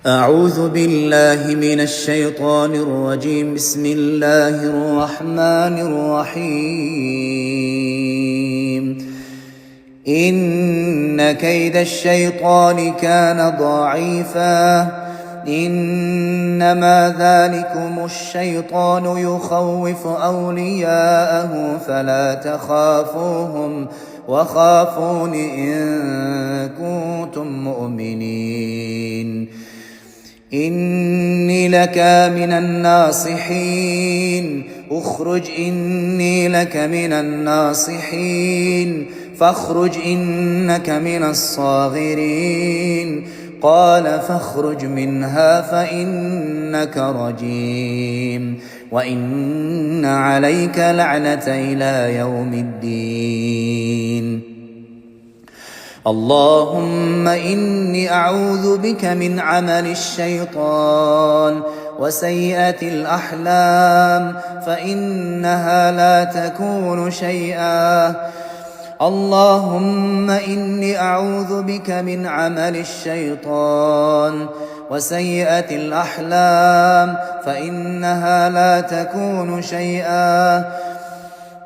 أعوذ بالله من الشيطان الرجيم. بسم الله الرحمن الرحيم. إن كيد الشيطان كان ضعيفا. إنما ذلكم الشيطان يخوف أولياءه فلا تخافوهم وخافون إن كنتم مؤمنين. إني لك من الناصحين. اخرج إني لك من الناصحين فاخرج إنك من الصاغرين. قال فاخرج منها فإنك رجيم وإن عليك لعنة إلى يوم الدين. اللهم إني أعوذ بك من عمل الشيطان وسيئة الأحلام فإنها لا تكون شيئا. اللهم إني أعوذ بك من عمل الشيطان وسيئة الأحلام فإنها لا تكون شيئا.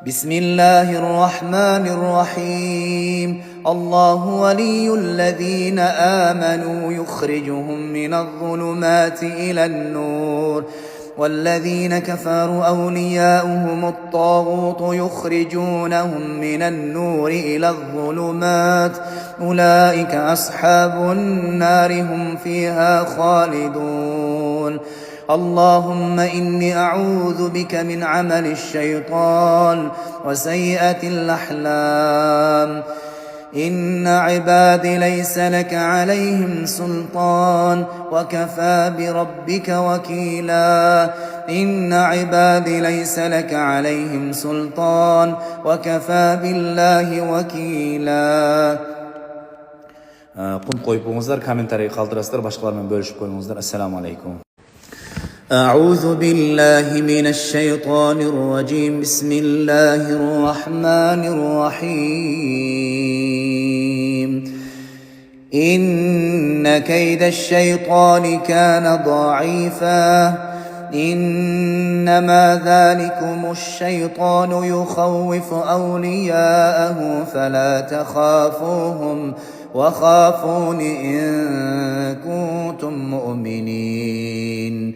بسم الله الرحمن الرحيم. الله ولي الذين آمنوا يخرجهم من الظلمات إلى النور والذين كفروا أولياؤهم الطاغوت يخرجونهم من النور إلى الظلمات أولئك أصحاب النار هم فيها خالدون. اللهم إني أعوذ بك من عمل الشيطان وسيئة الأحلام. إن عبادي ليس لك عليهم سلطان وكفى بربك وكيلا. إن عبادي ليس لك عليهم سلطان وكفى بالله وكيلا. Құн қойып қойыңыздар, комментарий қалдырасыздар, башқалармен бөлішіп қойыңыздар. Ассаламу алейкум. أعوذ بالله من الشيطان الرجيم. بسم الله الرحمن الرحيم. إن كيد الشيطان كان ضعيفا. إنما ذلكم الشيطان يخوف أولياءه فلا تخافوهم وخافون إن كنتم مؤمنين.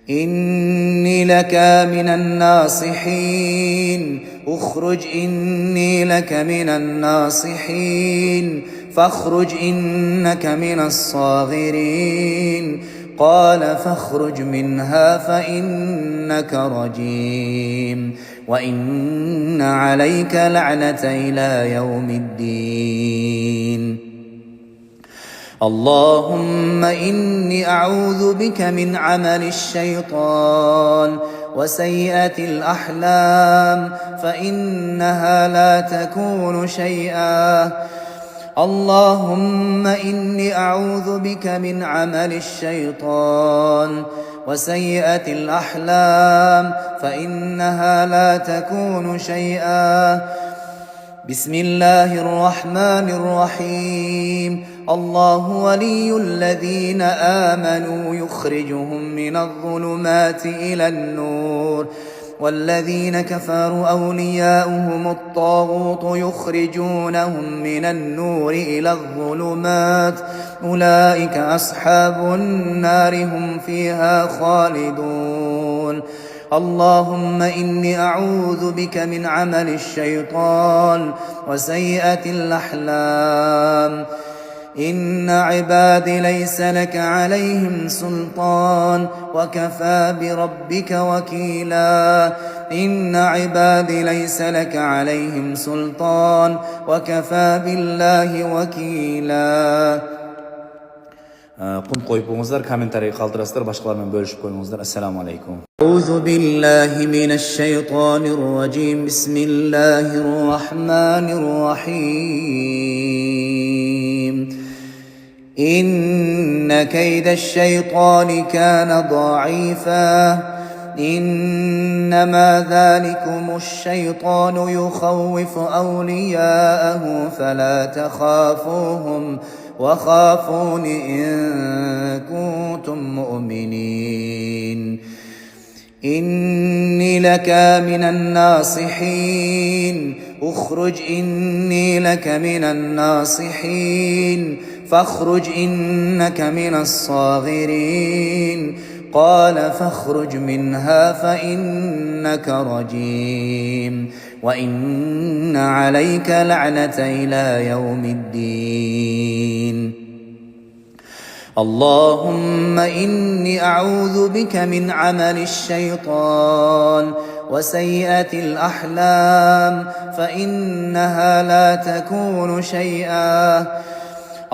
إني لك من الناصحين. اخرج إني لك من الناصحين فاخرج إنك من الصاغرين. قال فاخرج منها فإنك رجيم وإن عليك لعنة إلى يوم الدين. اللهم إني أعوذ بك من عمل الشيطان وسيئة الأحلام فإنها لا تكون شيئا. اللهم إني أعوذ بك من عمل الشيطان وسيئة الأحلام فإنها لا تكون شيئا. بسم الله الرحمن الرحيم. الله ولي الذين آمنوا يخرجهم من الظلمات إلى النور والذين كفروا أولياؤهم الطاغوت يخرجونهم من النور إلى الظلمات أولئك أصحاب النار هم فيها خالدون. اللهم إني أعوذ بك من عمل الشيطان وسيئة الأحلام. إن عبادي ليس لك عليهم سلطان وكفى بربك وكيلا. إن عبادي ليس لك عليهم سلطان وكفى بالله وكيلا. Құн қойып қойыңыздар, комментарий қалдырасыздар, башқалармен бөлішіп қойыңыздар. Ассаламу алейкум. أعوذ بالله من الشيطان الرجيم. بسم الله الرحمن الرحيم. إن كيد الشيطان كان ضعيفا. إنما ذلكم الشيطان يخوف أولياءه فلا تخافوهم وخافون إن كنتم إني لك من الناصحين اخرج إني لك من الناصحين فاخرج إنك من الصاغرين قال فاخرج منها فإنك رجيم وإن عليك لعنة إلى يوم الدين اللهم إني أعوذ بك من عمل الشيطان وسيئة الأحلام فإنها لا تكون شيئا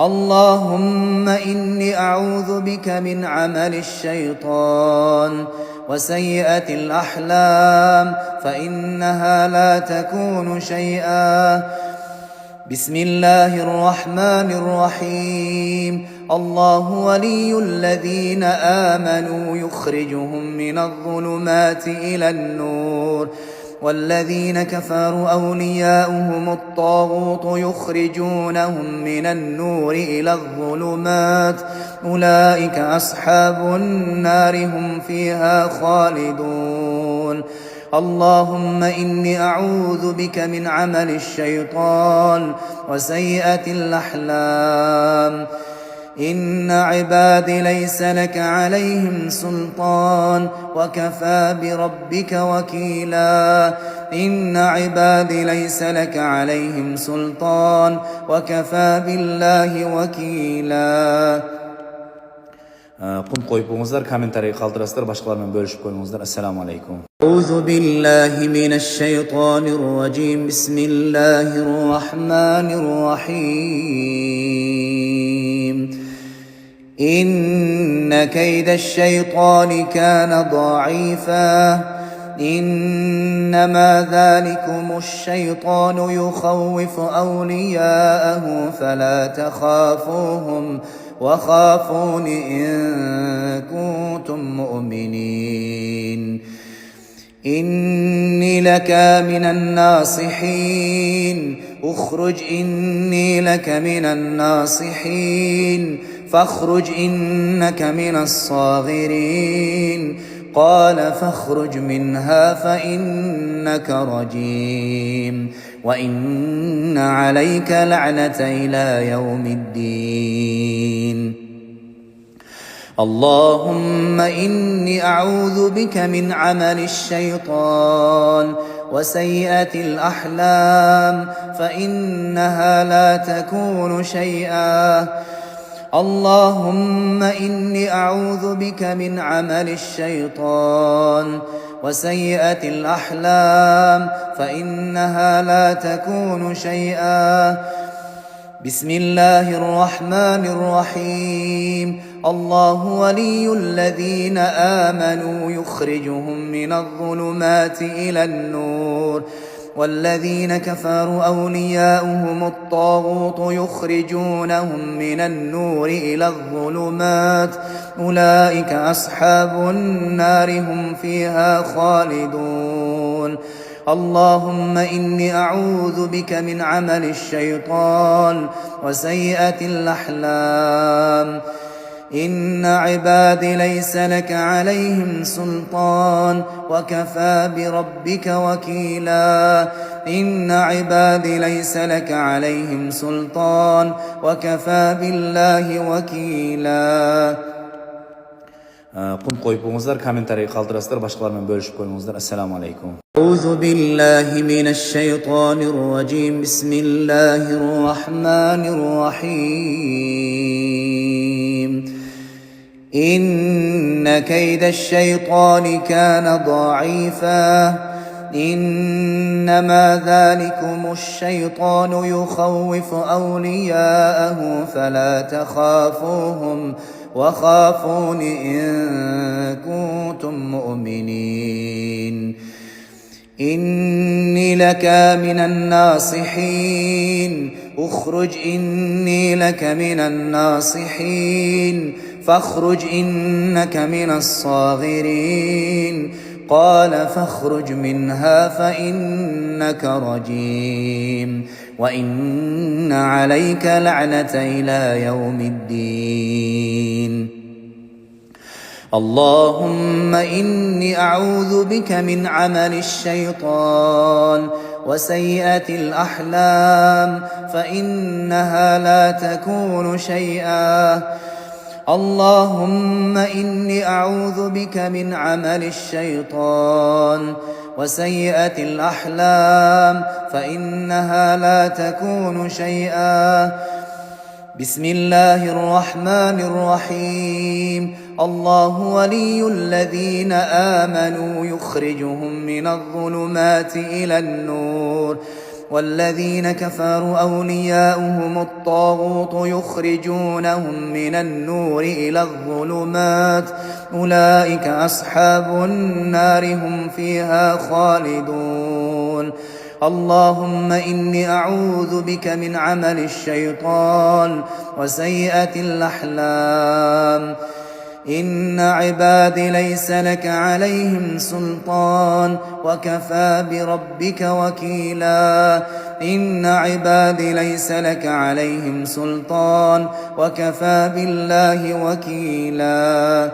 اللهم إني أعوذ بك من عمل الشيطان وسيئة الأحلام فإنها لا تكون شيئا بسم الله الرحمن الرحيم الله ولي الذين آمنوا يخرجهم من الظلمات إلى النور والذين كفروا أولياؤهم الطاغوت يخرجونهم من النور إلى الظلمات أولئك أصحاب النار هم فيها خالدون اللهم إني أعوذ بك من عمل الشيطان وسيئة الأحلام إن عبادي ليس لك عليهم سلطان وكفى بربك وكيلا إن عبادي ليس لك عليهم سلطان وكفى بالله وكيلا Құн қойып қойыңыздар, комментарий қалдырасыздар, башқалармен бөлішіп қойыңыздар. Ассаламу алейкум. أعوذ بالله من الشيطان الرجيم بسم الله الرحمن الرحيم إن كيد الشيطان كان ضعيفا إنما ذلكم الشيطان يخوف أولياءه فلا تخافوهم وخافون إن كنتم مؤمنين إني لك من الناصحين اخرج إني لك من الناصحين فاخرج إنك من الصاغرين قال فاخرج منها فإنك رجيم وإن عليك لعنة إلى يوم الدين اللهم إني أعوذ بك من عمل الشيطان وسيئة الأحلام فإنها لا تكون شيئا اللهم إني أعوذ بك من عمل الشيطان وسيئة الأحلام فإنها لا تكون شيئا بسم الله الرحمن الرحيم الله ولي الذين آمنوا يخرجهم من الظلمات إلى النور والذين كفروا أولياؤهم الطاغوت يخرجونهم من النور إلى الظلمات أولئك أصحاب النار هم فيها خالدون اللهم إني أعوذ بك من عمل الشيطان وسيئة الأحلام إن عبادي ليس لك عليهم سلطان وكفى بربك وكيلا إن عبادي ليس لك عليهم سلطان وكفى بالله وكيلا Құн қойып қойыңыздар, комментарий қалдырасыздар, башқалармен бөлішіп қойыңыздар. Ассаламу алейкум. أعوذ بالله من الشيطان الرجيم بسم الله الرحمن الرحيم إن كيد الشيطان كان ضعيفا إنما ذلكم الشيطان يخوف أولياءه فلا تخافوهم وخافون إن كنتم مؤمنين إني لك من الناصحين اخرج إني لك من الناصحين فاخرج إنك من الصاغرين قال فاخرج منها فإنك رجيم وإن عليك لعنة إلى يوم الدين اللهم إني أعوذ بك من عمل الشيطان وسيئة الأحلام فإنها لا تكون شيئا. اللهم إني أعوذ بك من عمل الشيطان وسيئة الأحلام فإنها لا تكون شيئا. بسم الله الرحمن الرحيم. الله ولي الذين آمنوا يخرجهم من الظلمات إلى النور والذين كفروا أولياؤهم الطاغوت يخرجونهم من النور إلى الظلمات أولئك أصحاب النار هم فيها خالدون. اللهم إني أعوذ بك من عمل الشيطان وسيئة الأحلام. إن عبادي ليس لك عليهم سلطان وكفى بربك وكيلا. إن عبادي ليس لك عليهم سلطان وكفى بالله وكيلا.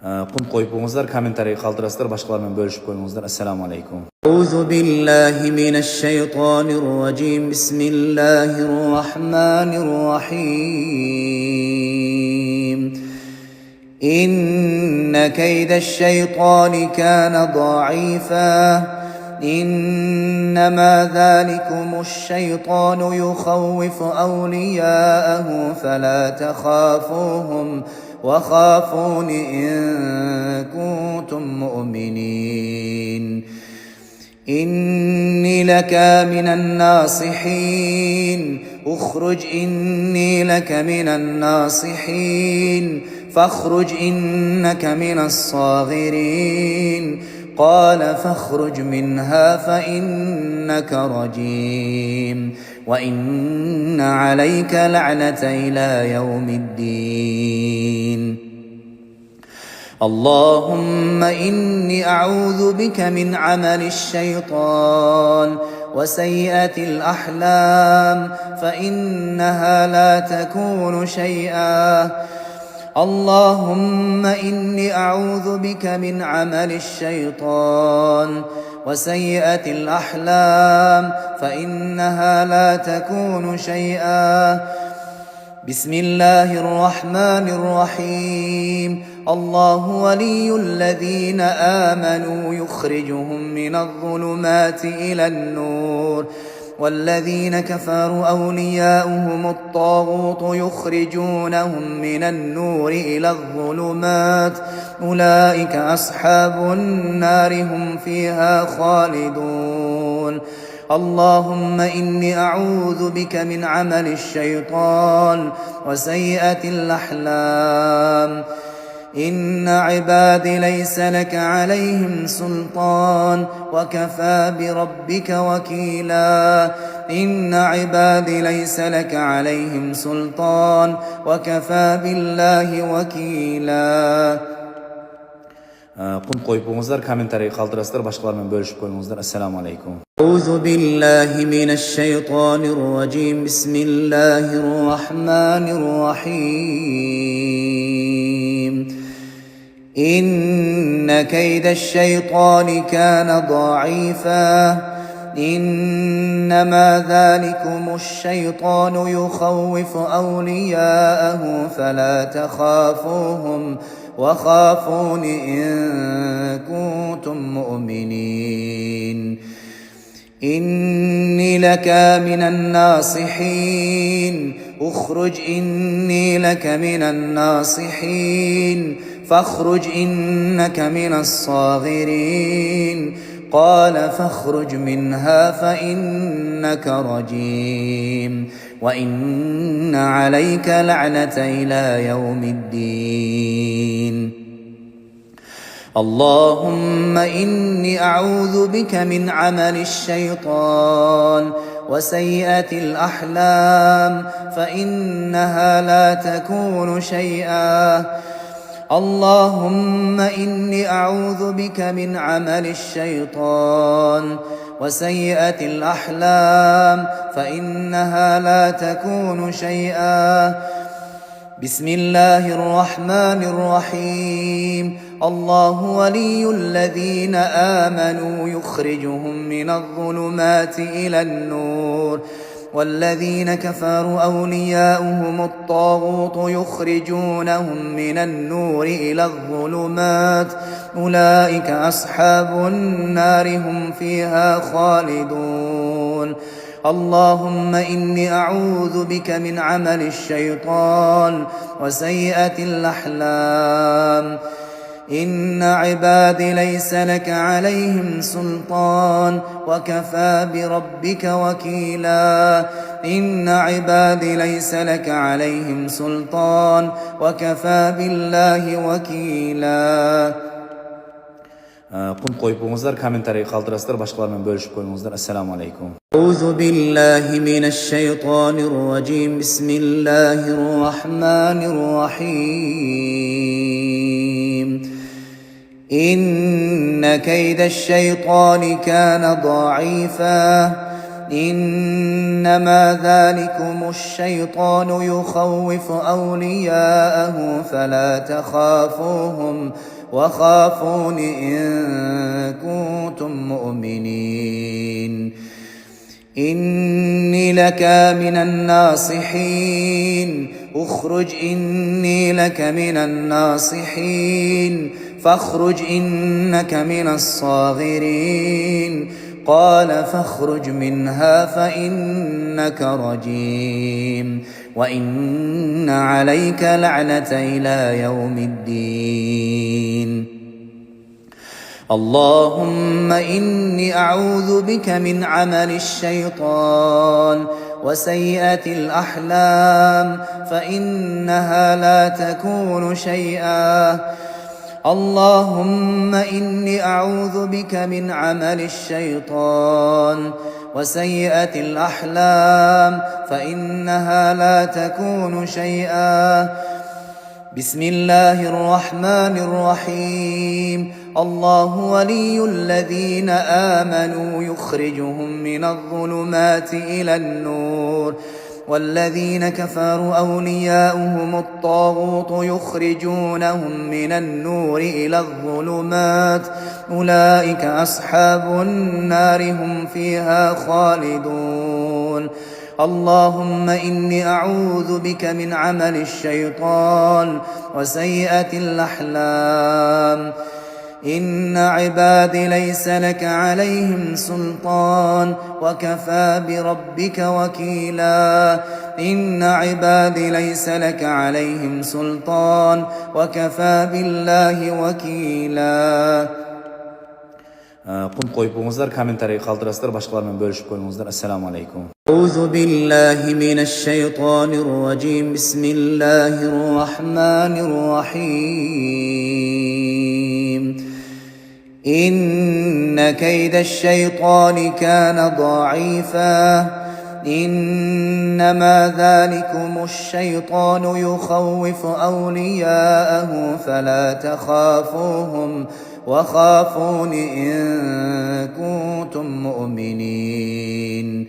Құн қойып қойыңыздар, комментарий қалдырасыздар, башқалармен бөлішіп қойыңыздар. Ассаламу алейкум. أعوذ بالله من الشيطان الرجيم. بسم الله الرحمن الرحيم. إن كيد الشيطان كان ضعيفا. إنما ذلكم الشيطان يخوف أولياءه فلا تخافوهم وخافون إن كنتم مؤمنين. إني لك من الناصحين. اخرج إني لك من الناصحين فاخرج إنك من الصاغرين. قال فاخرج منها فإنك رجيم وإن عليك لعنة إلى يوم الدين. اللهم إني أعوذ بك من عمل الشيطان وسيئة الأحلام فإنها لا تكون شيئا. اللهم إني أعوذ بك من عمل الشيطان وسيئة الأحلام فإنها لا تكون شيئا. بسم الله الرحمن الرحيم. الله ولي الذين آمنوا يخرجهم من الظلمات إلى النور والذين كفروا أولياؤهم الطاغوت يخرجونهم من النور إلى الظلمات أولئك أصحاب النار هم فيها خالدون. اللهم إني أعوذ بك من عمل الشيطان وسيئة الأحلام. إن عبادي ليس لك عليهم سلطان وكفى بربك وكيلا. إن عبادي ليس لك عليهم سلطان وكفى بالله وكيلا. Құн қойып қойыңыздар, комментарий қалдырасыздар, башқалармен бөлішіп қойыңыздар. Ассаламу алейкум. أعوذ بالله من الشيطان الرجيم. بسم الله الرحمن الرحيم. إن كيد الشيطان كان ضعيفا. إنما ذلكم الشيطان يخوف أولياءه فلا تخافوهم وخافون إن كنتم مؤمنين. إني لك من الناصحين. اخرج إني لك من الناصحين فاخرج إنك من الصاغرين. قال فاخرج منها فإنك رجيم وإن عليك لعنة إلى يوم الدين. اللهم إني أعوذ بك من عمل الشيطان وسيئة الأحلام فإنها لا تكون شيئا. اللهم إني أعوذ بك من عمل الشيطان وسيئة الأحلام فإنها لا تكون شيئا. بسم الله الرحمن الرحيم الله ولي الذين آمنوا يخرجهم من الظلمات إلى النور والذين كفروا أولياؤهم الطاغوت يخرجونهم من النور إلى الظلمات أولئك أصحاب النار هم فيها خالدون اللهم إني أعوذ بك من عمل الشيطان وسيئة الأحلام إن عبادي ليس لك عليهم سلطان وكفى بربك وكيلا إن عبادي ليس لك عليهم سلطان وكفى بالله وكيلا Құн қойып қойыңыздар, комментарий қалдырасыздар, башқалармен бөлішіп қойыңыздар. Ассаламу алейкум. أعوذ بالله من الشيطان الرجيم بسم الله الرحمن الرحيم إن كيد الشيطان كان ضعيفا إنما ذلكم الشيطان يخوف أولياءه فلا تخافوهم وخافون إن كنتم مؤمنين إني لك من الناصحين اخرج إني لك من الناصحين فاخرج إنك من الصاغرين قال فاخرج منها فإنك رجيم وإن عليك لعنة إلى يوم الدين اللهم إني أعوذ بك من عمل الشيطان وسيئة الأحلام فإنها لا تكون شيئا اللهم إني أعوذ بك من عمل الشيطان وسيئة الأحلام فإنها لا تكون شيئا بسم الله الرحمن الرحيم الله ولي الذين آمنوا يخرجهم من الظلمات إلى النور والذين كفروا أولياؤهم الطاغوت يخرجونهم من النور إلى الظلمات أولئك أصحاب النار هم فيها خالدون اللهم إني أعوذ بك من عمل الشيطان وسيئة الأحلام إن عبادي ليس لك عليهم سلطان وكفى بربك وكيلا إن عبادي ليس لك عليهم سلطان وكفى بالله وكيلا Құн қойып қойыңыздар, комментарий қалдырасыздар, башқалармен бөлішіп қойыңыздар. Ассаламу алейкум. أعوذ بالله من الشيطان الرجيم بسم الله الرحمن الرحيم إن كيد الشيطان كان ضعيفا إنما ذلكم الشيطان يخوف أولياءه فلا تخافوهم وخافون إن كنتم مؤمنين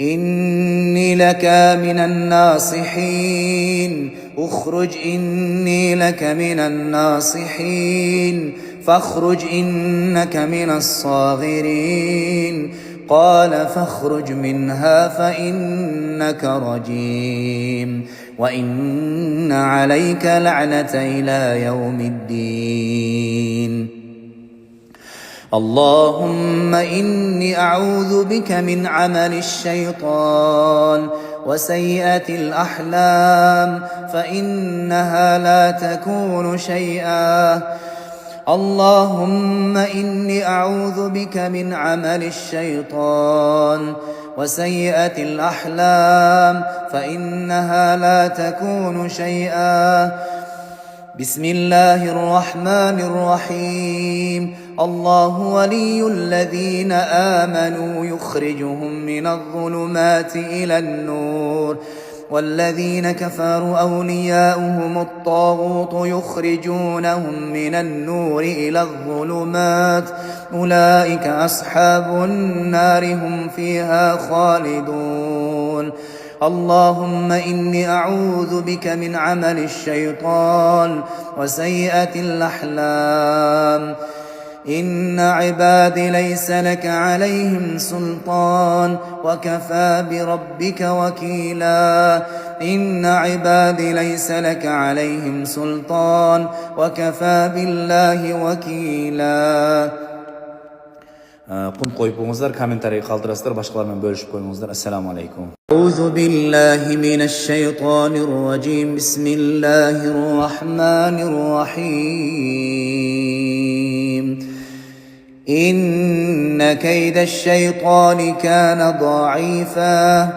إني لك من الناصحين اخرج إني لك من الناصحين فاخرج إنك من الصاغرين قال فاخرج منها فإنك رجيم وإن عليك لعنة إلى يوم الدين اللهم إني أعوذ بك من عمل الشيطان وسيئة الأحلام فإنها لا تكون شيئا اللهم إني أعوذ بك من عمل الشيطان وسيئة الأحلام فإنها لا تكون شيئا بسم الله الرحمن الرحيم الله ولي الذين آمنوا يخرجهم من الظلمات إلى النور والذين كفروا أولياؤهم الطاغوت يخرجونهم من النور إلى الظلمات أولئك أصحاب النار هم فيها خالدون اللهم إني أعوذ بك من عمل الشيطان وسيئة الأحلام. إن عبادي ليس لك عليهم سلطان وكفى بربك وكيلا. إن عبادي ليس لك عليهم سلطان وكفى بالله وكيلا. Құн қойып қойыңыздар, комментарий қалдырасыздар, башқалармен бөлішіп қойыңыздар. Ассаламу алейкум. أعوذ بالله من الشيطان الرجيم. بسم الله الرحمن الرحيم. إن كيد الشيطان كان ضعيفا.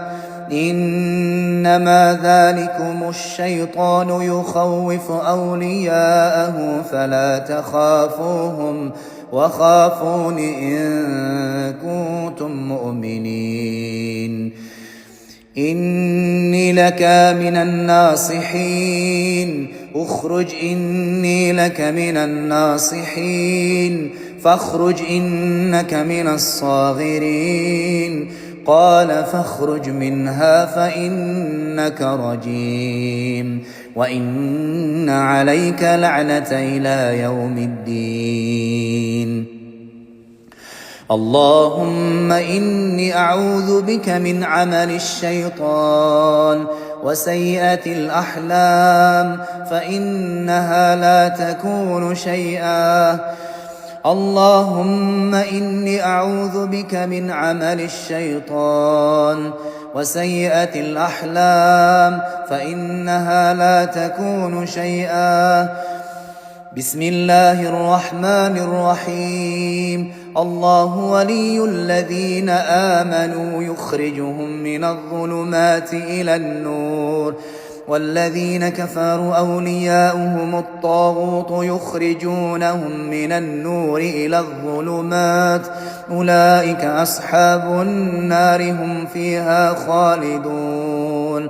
إنما ذلكم الشيطان يخوف أولياءه فلا تخافوهم وخافون إن كنتم مؤمنين. إني لك من الناصحين. اخرج إني لك من الناصحين فاخرج إنك من الصاغرين. قال فاخرج منها فإنك رجيم وإن عليك لعنة إلى يوم الدين. اللهم إني أعوذ بك من عمل الشيطان وسيئة الأحلام فإنها لا تكون شيئا. اللهم إني أعوذ بك من عمل الشيطان وسيئة الأحلام فإنها لا تكون شيئا. بسم الله الرحمن الرحيم. الله ولي الذين آمنوا يخرجهم من الظلمات إلى النور والذين كفروا أولياؤهم الطاغوت يخرجونهم من النور إلى الظلمات أولئك أصحاب النار هم فيها خالدون.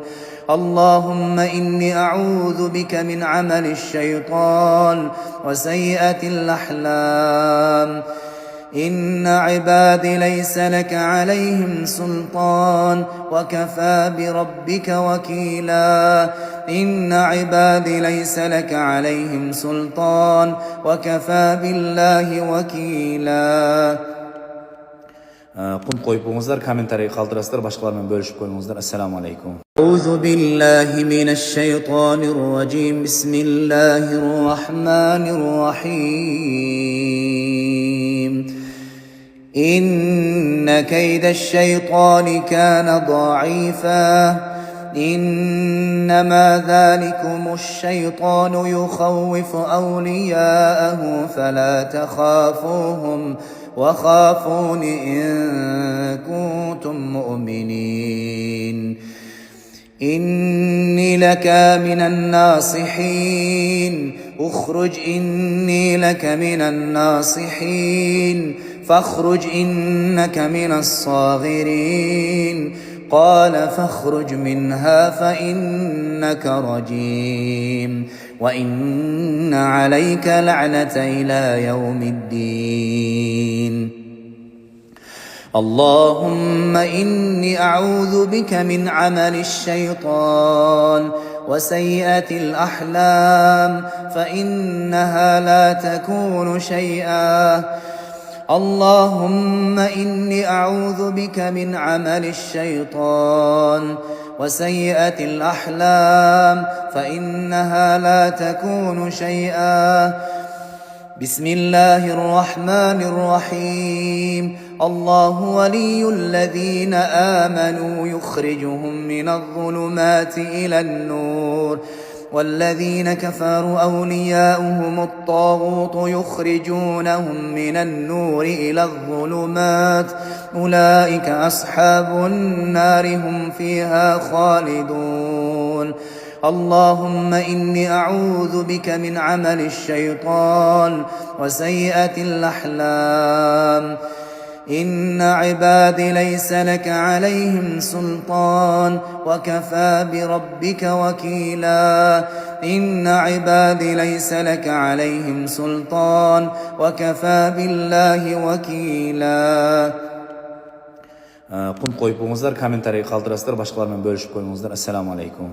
اللهم إني أعوذ بك من عمل الشيطان وسيئة الأحلام. إن عبادي ليس لك عليهم سلطان وكفى بربك وكيلا. إن عبادي ليس لك عليهم سلطان وكفى بالله وكيلا. Құн қойып қойыңыздар, комментарий қалдырасыздар, башқалармен бөлішіп қойыңыздар. Ассаламу алейкум. أعوذ بالله من الشيطان الرجيم. بسم الله الرحمن الرحيم. إن كيد الشيطان كان ضعيفا. إنما ذلكم الشيطان يخوف أولياءه فلا تخافوهم وخافون إن كنتم مؤمنين. إني لك من الناصحين. اخرج إني لك من الناصحين فاخرج إنك من الصاغرين. قال فاخرج منها فإنك رجيم وإن عليك لعنة إلى يوم الدين. اللهم إني أعوذ بك من عمل الشيطان وسيئة الأحلام فإنها لا تكون شيئا. اللهم إني أعوذ بك من عمل الشيطان وسيئة الأحلام فإنها لا تكون شيئا. بسم الله الرحمن الرحيم. الله ولي الذين آمنوا يخرجهم من الظلمات إلى النور والذين كفروا أولياؤهم الطاغوت يخرجونهم من النور إلى الظلمات أولئك أصحاب النار هم فيها خالدون. اللهم إني أعوذ بك من عمل الشيطان وسيئة الأحلام. إن عبادي ليس لك عليهم سلطان وكفى بربك وكيلا. إن عبادي ليس لك عليهم سلطان وكفى بالله وكيلا. Құн қойып қойыңыздар, комментарий қалдырасыздар, башқалармен бөлішіп қойыңыздар. Ассаламу алейкум.